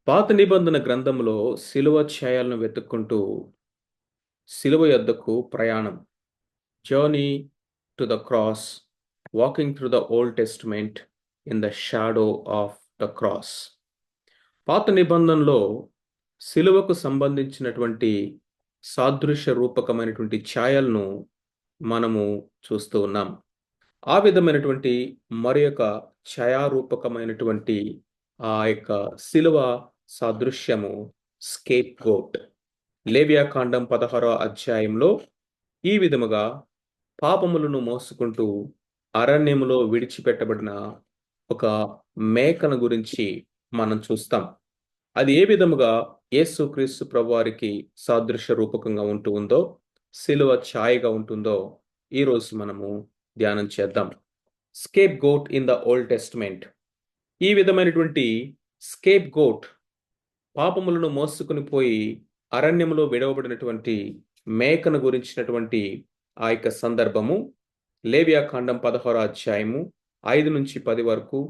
పాత నిబంధన గ్రంథంలో శిలువ ఛాయలను వెతుక్కుంటూ శిలువ యొద్దకు ప్రయాణం. Journey to the cross, walking through the Old testament in the shadow of the cross. పాత నిబంధనలో శిలువకు సంబంధించినటువంటి సాదృశ్య రూపకమైనటువంటి ఛాయలను మనము చూస్తూ ఉన్నాం. ఆ విధమైనటువంటి మరి యొక్క ఛాయారూపకమైనటువంటి ఆ యొక్క శిలువ సాదృశ్యము స్కేప్ గోట్. లేవియాకాండం 16వ అధ్యాయంలో ఈ విధముగా పాపములను మోసుకుంటూ అరణ్యములో విడిచిపెట్టబడిన ఒక మేకను గురించి మనం చూస్తాం. అది ఏ విధముగా యేసుక్రీస్తు ప్రభువారికి సాదృశ్య రూపకంగా ఉంటూ ఉందో, శిలువ ఛాయగా ఉంటుందో ఈరోజు మనము ధ్యానం చేద్దాం. Scape goat in the Old Testament. ఈ విధమైనటువంటి స్కేప్ గోట్, పాపములను మోసుకుని పోయి అరణ్యములో విడవబడినటువంటి మేకను గురించినటువంటి ఆ యొక్క సందర్భము లేవియాకాండం 16వ అధ్యాయము 5-10 వరకు,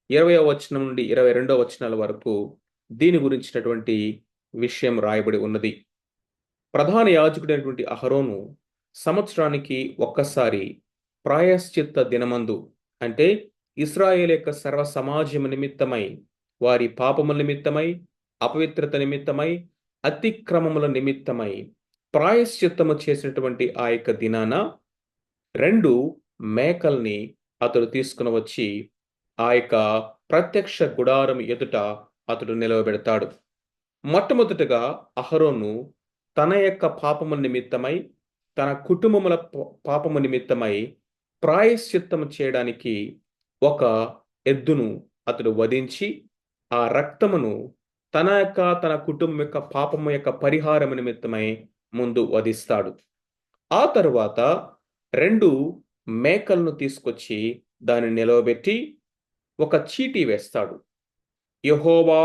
20వ వచనం నుండి 22వ వచనాల వరకు దీని గురించినటువంటి విషయం రాయబడి ఉన్నది. ప్రధాన యాజకుడైనటువంటి అహరోను సంవత్సరానికి ఒక్కసారి ప్రాయశ్చిత్త దినమందు, అంటే ఇశ్రాయేలు యొక్క సర్వ సమాజము నిమిత్తమై, వారి పాపముల నిమిత్తమై, అపవిత్రత నిమిత్తమై, అతిక్రమముల నిమిత్తమై ప్రాయశ్చిత్తము చేసినటువంటి ఆ యొక్క దినాన 2 మేకల్ని అతడు తీసుకుని వచ్చి ఆ యొక్క ప్రత్యక్ష గుడారం ఎదుట అతడు నిలవబెడతాడు. మొట్టమొదటగా అహరోను తన యొక్క పాపము నిమిత్తమై, తన కుటుంబముల పాపము నిమిత్తమై ప్రాయశ్చిత్తము చేయడానికి ఒక ఎద్దును అతడు వధించి ఆ రక్తమును తన కుటుంబం యొక్క పాపము యొక్క పరిహారము నిమిత్తమై ముందు వధిస్తాడు. ఆ తరువాత 2 మేకలను తీసుకొచ్చి దాన్ని నిలవబెట్టి ఒక చీటీ వేస్తాడు. యెహోవా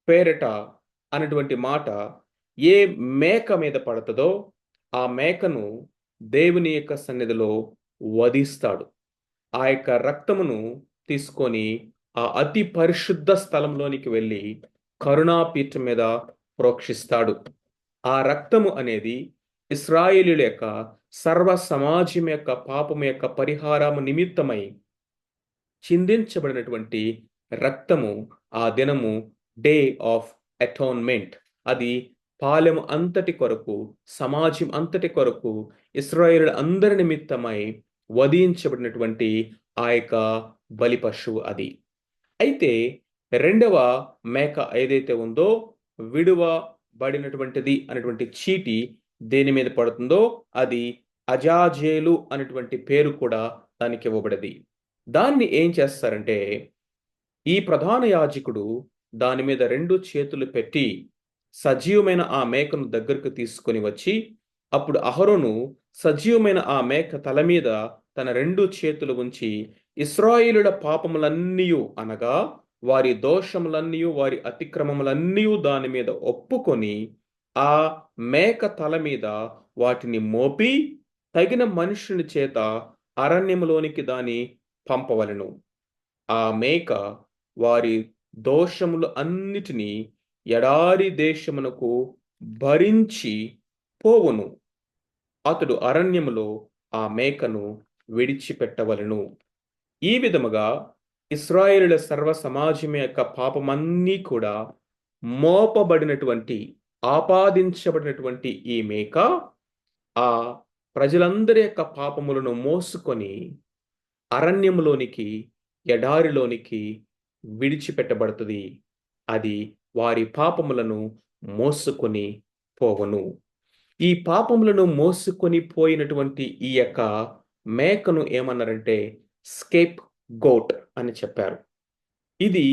పేరట అనేటువంటి మాట ఏ మేక మీద పడుతుందో ఆ మేకను దేవుని యొక్క సన్నిధిలో వధిస్తాడు. ఆ యొక్క రక్తమును తీసుకొని ఆ అతి పరిశుద్ధ స్థలంలోనికి వెళ్ళి కరుణాపీఠం మీద ప్రోక్షిస్తాడు. ఆ రక్తము అనేది ఇశ్రాయేలీయుల యొక్క సర్వ సమాజం యొక్క పాపము యొక్క పరిహారము నిమిత్తమై చిందించబడినటువంటి రక్తము. ఆ దినము డే ఆఫ్ అటోన్మెంట్. అది పాలెము అంతటి కొరకు, సమాజం అంతటి కొరకు, ఇశ్రాయేలు అందరి నిమిత్తమై వధించబడినటువంటి ఆ యొక్క బలి పశువు అది. అయితే 2వ మేక ఏదైతే ఉందో, విడువబడినటువంటిది అనేటువంటి చీటి దేని మీద పడుతుందో అది అజాజేలు అనేటువంటి పేరు కూడా దానికి ఇవ్వబడింది. దాన్ని ఏం చేస్తారంటే, ఈ ప్రధాన యాజకుడు దాని మీద 2 చేతులు పెట్టి సజీవమైన ఆ మేకను దగ్గరకు తీసుకొని వచ్చి, అప్పుడు అహరోను సజీవమైన ఆ మేక తల మీద తన 2 చేతులు ఉంచి ఇశ్రాయేలుల పాపములన్నీయు, అనగా వారి దోషములన్నీయు, వారి అతిక్రమములన్నీయు దాని మీద ఒప్పుకొని ఆ మేక తల మీద వాటిని మోపి తగిన మనుషుని చేత అరణ్యములోనికి దాన్ని పంపవలెను. ఆ మేక వారి దోషములు అన్నిటినీ ఎడారి దేశమునకు భరించి పోవును. అతడు అరణ్యములో ఆ మేకను విడిచిపెట్టవలెను. ఈ విధముగా ఇశ్రాయేలుల సర్వ సమాజం యొక్క పాపమన్నీ కూడా మోపబడినటువంటి, ఆపాదించబడినటువంటి ఈ మేక ఆ ప్రజలందరి యొక్క పాపములను మోసుకొని అరణ్యములోనికి, ఎడారిలోనికి విడిచిపెట్టబడుతుంది. అది వారి పాపములను మోసుకొని పోవను. ఈ పాపములను మోసుకొని పోయినటువంటి ఈ యొక్క మేకను ఏమన్నారంటే స్కేప్ గోట్ అని చెప్పారు. ఇది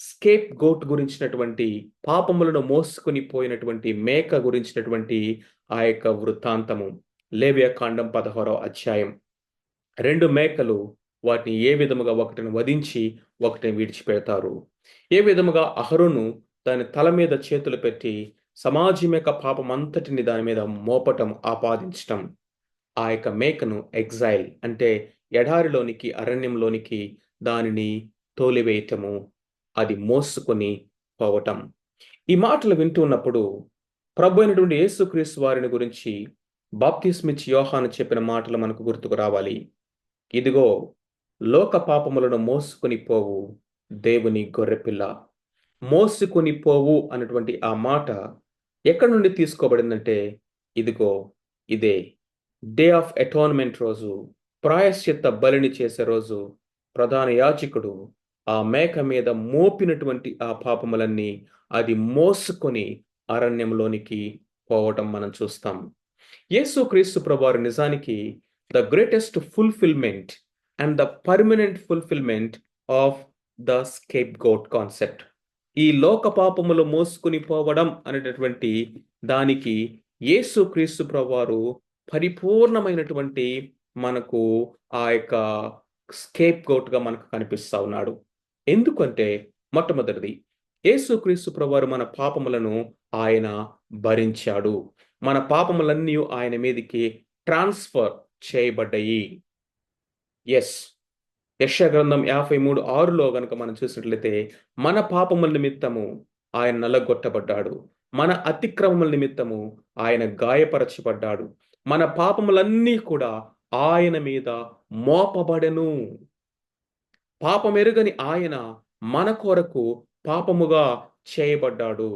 స్కేప్ గోట్ గురించినటువంటి, పాపములను మోసుకొని పోయినటువంటి మేక గురించినటువంటి ఆ యొక్క వృత్తాంతము. లేవియాకాండం 16వ అధ్యాయం. 2 మేకలు, వాటిని ఏ విధముగా ఒకటిని వధించి ఒకటిని విడిచిపెడతారు. ఏ విధముగా అహరోను దాని తల మీద చేతులు పెట్టి సమాజం యొక్క పాపం అంతటిని దాని మీద మోపటం, ఆపాదించటం. ఆ యొక్క మేకను ఎగ్జైల్ అంటే ఎడారిలోనికి, అరణ్యంలోనికి దానిని తోలివేయటము, అది మోసుకొని పోవటం. ఈ మాటలు వింటూ ఉన్నప్పుడు ప్రభు అయినటువంటి యేసుక్రీస్తు వారిని గురించి బాప్తిస్మిచ్ యోహాను చెప్పిన మాటలు మనకు గుర్తుకు రావాలి. ఇదిగో, లోక పాపములను మోసుకొని పోవు దేవుని గొర్రెపిల్ల. మోసుకొని పోవు అన్నటువంటి ఆ మాట ఎక్కడి నుండి తీసుకోబడిందంటే, ఇదిగో ఇదే డే ఆఫ్ అటోన్మెంట్ రోజు, ప్రాయశ్చిత్త బలిని చేసే రోజు ప్రధాన యాజకుడు ఆ మేక మీద మోపినటువంటి ఆ పాపములన్నీ అది మోసుకొని అరణ్యంలోనికి పోవటం మనం చూస్తాం. యేసుక్రీస్తు ప్రభువారు నిజానికి the greatest fulfilment and the permanent fulfilment of the scape goat concept. ఈ లోక పాపములు మోసుకుని పోవడం అనేటటువంటి దానికి యేసుక్రీస్తు ప్రభువారు పరిపూర్ణమైనటువంటి మనకు ఆ యొక్క స్కేప్ గోట్ గా మనకు కనిపిస్తా ఉన్నాడు. ఎందుకంటే మొట్టమొదటిది, యేసుక్రీస్తు ప్రభువారు మన పాపములను ఆయన భరించాడు. మన పాపములన్నీ ఆయన మీదకి ట్రాన్స్ఫర్ చేయబడ్డాయి. ఎస్, యెషయా గ్రంథం 53:6లో గనుక మనం చూసినట్లయితే, మన పాపముల నిమిత్తము ఆయన నలగొట్టబడ్డాడు, మన అతిక్రమముల నిమిత్తము ఆయన గాయపరచబడ్డాడు, మన పాపములన్నీ కూడా ఆయన మీద మోపబడెను. పాపమెరుగని ఆయన మన కొరకు పాపముగా చేయబడ్డాడు.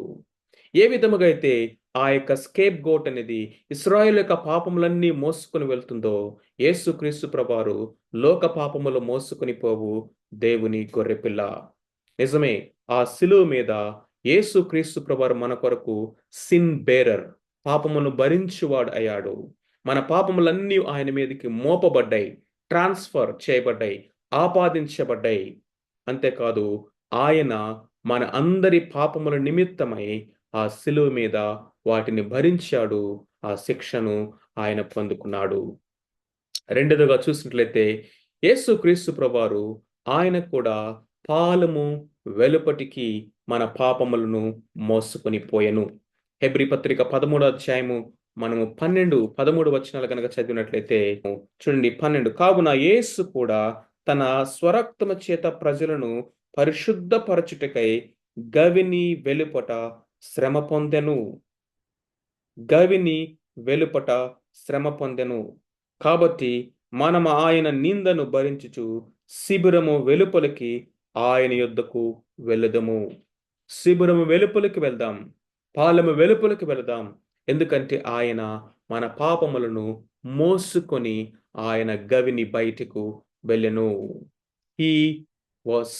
ఏ విధముగా అయితే ఆ యొక్క స్కేప్ గోట్ అనేది ఇశ్రాయేలు యొక్క పాపములన్నీ మోసుకొని వెళ్తుందో, యేసుక్రీస్తు ప్రభువారు లోక పాపములు మోసుకొని పోవు దేవుని గొర్రెపిల్ల. నిజమే, ఆ శిలువ మీద యేసుక్రీస్తు ప్రభువారు మన కొరకు సిన్ బేరర్, పాపమును భరించువాడు అయ్యాడు. మన పాపములన్నీ ఆయన మీదకి మోపబడ్డాయి, ట్రాన్స్ఫర్ చేయబడ్డాయి, ఆపాదించబడ్డాయి. అంతేకాదు, ఆయన మన అందరి పాపముల నిమిత్తమై ఆ శిలువ మీద వాటిని భరించాడు, ఆ శిక్షను ఆయన పొందుకున్నాడు. రెండోదిగా చూసినట్లయితే, యేసుక్రీస్తు ప్రభువారు ఆయన కూడా పాలము వెలుపటికి మన పాపములను మోసుకొని పోయెను. హెబ్రీ పత్రిక 13వ అధ్యాయము మనము 12, 13 వచనాలు కనుక చదివినట్లయితే చూడండి. 12, కావున యేసు కూడా తన స్వరక్తము చేత ప్రజలను పరిశుద్ధపరచుటకై గవిని వెలుపట శ్రమ పొందెను. గవిని వెలుపట శ్రమ పొందెను. కాబట్టి మనం ఆయన నిందను భరించుచు శిబిరము వెలుపలికి ఆయన యొద్దకు వెళుదము. శిబిరము వెలుపలికి వెళ్దాం, పాలెము వెలుపలికి వెళదాం. ఎందుకంటే ఆయన మన పాపములను మోసుకొని ఆయన గవిని బయటకు వెళ్ళెను. He was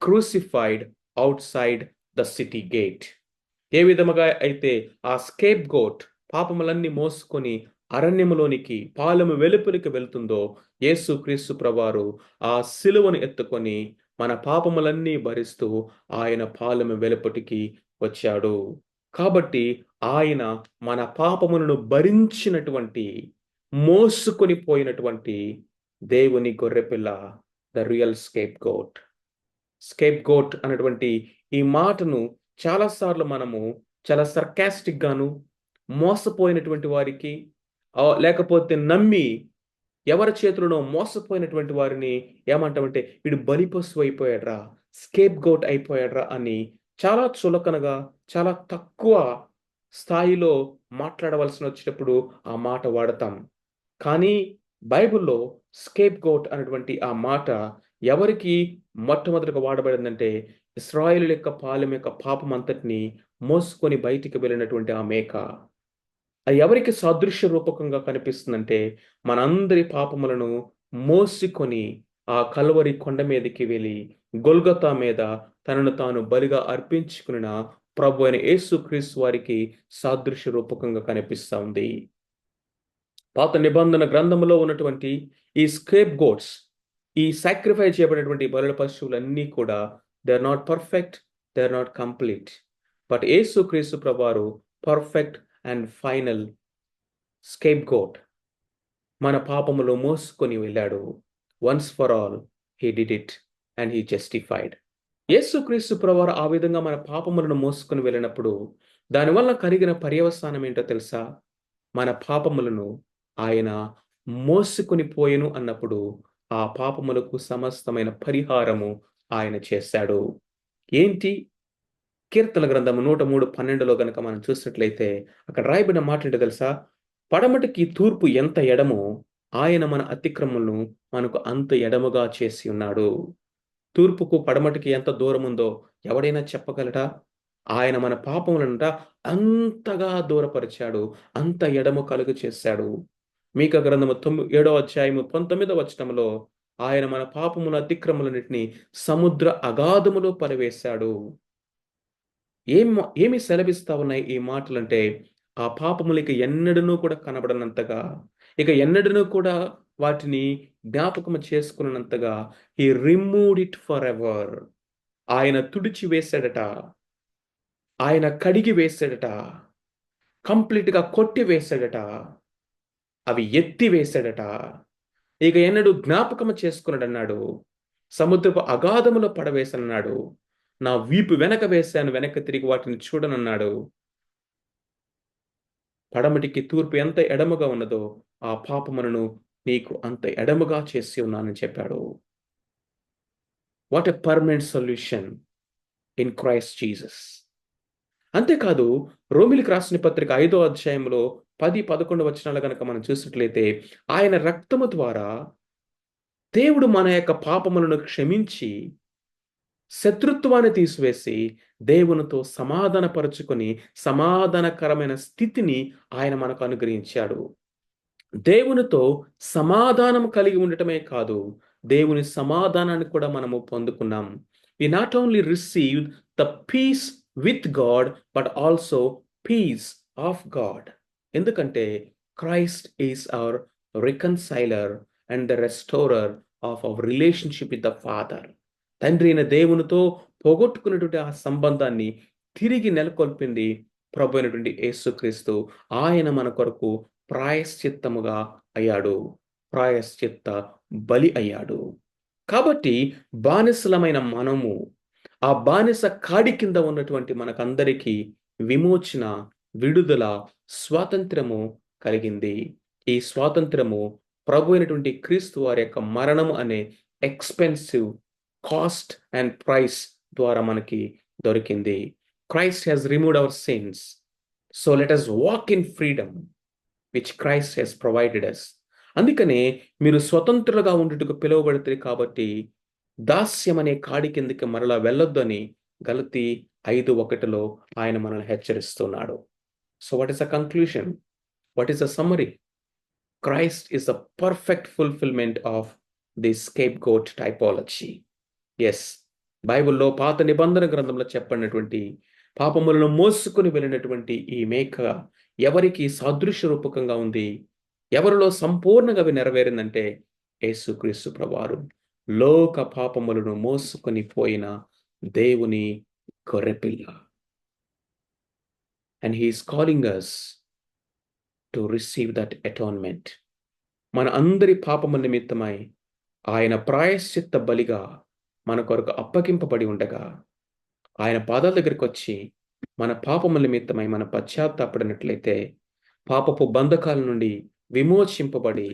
crucified outside the city gate. ఏ విధముగా అయితే ఆ స్కేప్ గోట్ పాపములన్నీ మోసుకొని అరణ్యములోనికి, పాలెము వెలుపలికి వెళ్తుందో, యేసుక్రీస్తు ప్రభువారు ఆ సిలువను ఎత్తుకొని మన పాపములన్నీ భరిస్తూ ఆయన పాలెము వెలుపటికి వచ్చాడు. కాబట్టి ఆయన మన పాపములను భరించినటువంటి, మోసుకొని పోయినటువంటి దేవుని గొర్రెపిల్ల, the real scape goat. Scape goat అనేటువంటి ఈ మాటను చాలాసార్లు మనము చాలా సర్కాస్టిక్ గాను, మోసపోయినటువంటి వారికి, లేకపోతే నమ్మి ఎవరి చేతులను మోసపోయినటువంటి వారిని ఏమంటామంటే, వీడు బలిపశువు అయిపోయాడ్రా, స్కేప్ గోట్ అయిపోయాడ్రా అని చాలా చులకనగా, చాలా తక్కువ స్థాయిలో మాట్లాడవలసి వచ్చినప్పుడు ఆ మాట వాడతాం. కానీ బైబిల్లో స్కేప్ గోట్ అనేటువంటి ఆ మాట ఎవరికి మొట్టమొదటిగా వాడబడిందంటే, ఇశ్రాయేలు యొక్క పాలెం యొక్క పాపం అంతటిని మోసుకొని బయటికి వెళ్ళినటువంటి ఆ మేక. అది ఎవరికి సాదృశ్య రూపకంగా కనిపిస్తుందంటే, మనందరి పాపములను మోసుకొని ఆ కల్వరి కొండ మీదకి వెళ్ళి గొల్గొతా మీద తనను తాను బలిగా అర్పించుకున్న ప్రభు అయిన యేసుక్రీస్తు వారికి సాదృశ్య రూపకంగా కనిపిస్తా ఉంది. పాత నిబంధన గ్రంథంలో ఉన్నటువంటి ఈ స్కేప్ గోట్స్, ఈ సాక్రిఫైస్ చేయబడినటువంటి బలుల పశువులన్నీ కూడా they are not perfect, they are not complete. But యేసుక్రీస్తు ప్రభువారు perfect and final scape goat. మన పాపములు మోసుకొని వెళ్ళాడు. Once for all he did it and he justified. యేసుక్రీస్తు ప్రభువారు ఆ విధంగా మన పాపములను మోసుకొని వెళ్ళినప్పుడు దానివల్ల కలిగిన పర్యవసానం ఏంటో తెలుసా? మన పాపములను ఆయన మోసుకొని పోయెను అన్నప్పుడు ఆ పాపములకు సమస్తమైన పరిహారము ఆయన చేశాడు. ఏంటి కీర్తన గ్రంథము 103:12 గనుక మనం చూసినట్లయితే అక్కడ రాయబడిన మాట ఏంటో తెలుసా? పడమటికి తూర్పు ఎంత ఎడమో ఆయన మన అతిక్రమములను మనకు అంత ఎడముగా చేసి ఉన్నాడు. తూర్పుకు పడమటికి ఎంత దూరం ఉందో ఎవడైనా చెప్పగలడా? ఆయన మన పాపములనంట అంతగా దూరపరిచాడు. అంత ఎడము కలుగ చేశాడు. మీకా గ్రంథము 7వ అధ్యాయము 19వ వచనంలో ఆయన మన పాపముల అతిక్రమములన్నిటిని సముద్ర అగాధములో పడవేశాడు. ఏం ఏమి సెలవిస్తా ఉన్నాయి ఈ మాటలంటే, ఆ పాపములు ఇక ఎన్నడూను కూడా కనబడనంతగా, ఇక ఎన్నడూను కూడా వాటిని జ్ఞాపకము చేసుకొననంతగా హి రిమూవ్డ్ ఇట్ ఫరెవర్. ఆయన తుడిచి వేశాడట. ఆయన కడిగి వేశాడట. కంప్లీట్‌గా కొట్టి వేశాడట. అవి ఎత్తి వేశాడట. ఇక ఎన్నడూ జ్ఞాపకము చేసుకొనడన్నాడు. సముద్రపు అగాధములో పడవేశానన్నాడు. నా వీపు వెనక వేశాను, వెనక్కి తిరిగి వాటిని చూడనన్నాడు. పడమటికి తూర్పు ఎంత ఎడమగా ఉన్నదో ఆ పాపములను నీకు అంత ఎడమగా చేసి ఉన్నానని చెప్పాడు. What a permanent solution in Christ Jesus. అంతేకాదు రోమిలికి రాసిన పత్రిక 5వ అధ్యాయంలో 10, 11 వచనాలు గనక మనం చూసినట్లయితే ఆయన రక్తము ద్వారా దేవుడు మన యొక్క పాపములను క్షమించి శత్రుత్వాన్ని తీసివేసి దేవునితో సమాధానపరుచుకొని సమాధానకరమైన స్థితిని ఆయన మనకు అనుగ్రహించాడు. దేవునితో సమాధానం కలిగి ఉండటమే కాదు, దేవుని సమాధానాన్ని కూడా మనము పొందుకున్నాం. We not only received the peace with God but also peace of God. ఎందుకంటే Christ is our reconciler and the restorer of our relationship with the father. తండ్రి అయిన దేవునితో పోగొట్టుకున్నటువంటి ఆ సంబంధాన్ని తిరిగి నెలకొల్పింది ప్రభు అయినటువంటి యేసుక్రీస్తు. ఆయన మన కొరకు ప్రాయశ్చిత్తముగా అయ్యాడు. ప్రాయశ్చిత్త బలి అయ్యాడు. కాబట్టి బానిసలమైన మనము, ఆ బానిస కాడి కింద ఉన్నటువంటి మనకందరికీ విమోచన, విడుదల, స్వాతంత్రము కలిగింది. ఈ స్వాతంత్రము ప్రభు అయినటువంటి క్రీస్తు వారి యొక్క మరణము అనే ఎక్స్‌పెన్సివ్ కాస్ట్ అండ్ ప్రైస్ ద్వారా మనకి దొరికింది. Christ has removed our sins. So let us walk in freedom which Christ has provided us. అందుకనే మీరు స్వతంత్రులుగా ఉండుటకు పిలువబడితే కాబట్టి దాస్యం అనే కాడి కిందకి మరలా వెళ్ళొద్దు అని గలతీ 5:1 ఆయన మనల్ని హెచ్చరిస్తున్నాడు. So what is the conclusion? What is the summary? Christ is the perfect fulfilment of the scapegoat typology. Yes, బైబిల్‌లో పాత నిబంధన గ్రంథంలో చెప్పబడినటువంటి పాపములను మోసుకొని వెళ్ళినటువంటి ఈ మేక ఎవరికి సాదృశ్య రూపకంగా ఉంది? ఎవరిలో సంపూర్ణంగా అవి నెరవేరిందంటే యేసుక్రీస్తు ప్రభువారు. లోక పాపములను మోసుకొని పోయిన దేవుని గొర్రెపిల్ల. And he is calling us to receive that atonement. మన అందరి పాపముల నిమిత్తమై ఆయన ప్రాయశ్చిత్త బలిగా మన కొరకు అప్పగింపబడి ఉండగా ఆయన పాదాల దగ్గరికి వచ్చి మన పాపముల నిమిత్తమై మన పశ్చాత్తాపడినట్లయితే పాపపు బంధకాల నుండి విమోచింపబడి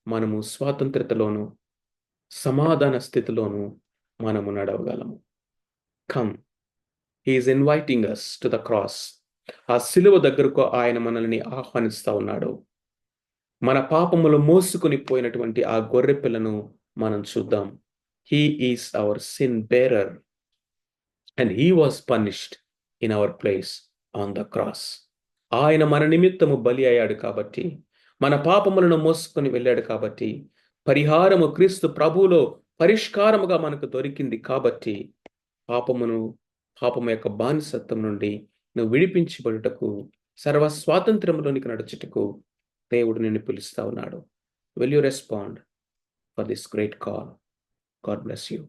మనము స్వాతంత్రతలోను సమాధాన స్థితిలోను మనము నడవగలము. Come, he is inviting us to the cross. ఆ సిలువ దగ్గరకు ఆయన మనల్ని ఆహ్వానిస్తా ఉన్నాడు. మన పాపములు మోసుకొని పోయినటువంటి ఆ గొర్రె పిల్లను మనం చూద్దాం. He is our sin bearer and he was punished in our place on the cross. ఆయన మన నిమిత్తము బలి అయ్యాడు కాబట్టి, మన పాపములను మోసుకొని వెళ్ళాడు కాబట్టి, పరిహారము క్రీస్తు ప్రభువులో పరిష్కారముగా మనకు దొరికింది కాబట్టి, పాపము యొక్క బానిసత్వం నుండి నువ్వు విడిపించబడుటకు, సర్వ స్వాతంత్రములోనికి నడుచుటకు దేవుడు నిన్ను పిలుస్తా ఉన్నాడు. Will you respond for this great call? God bless you.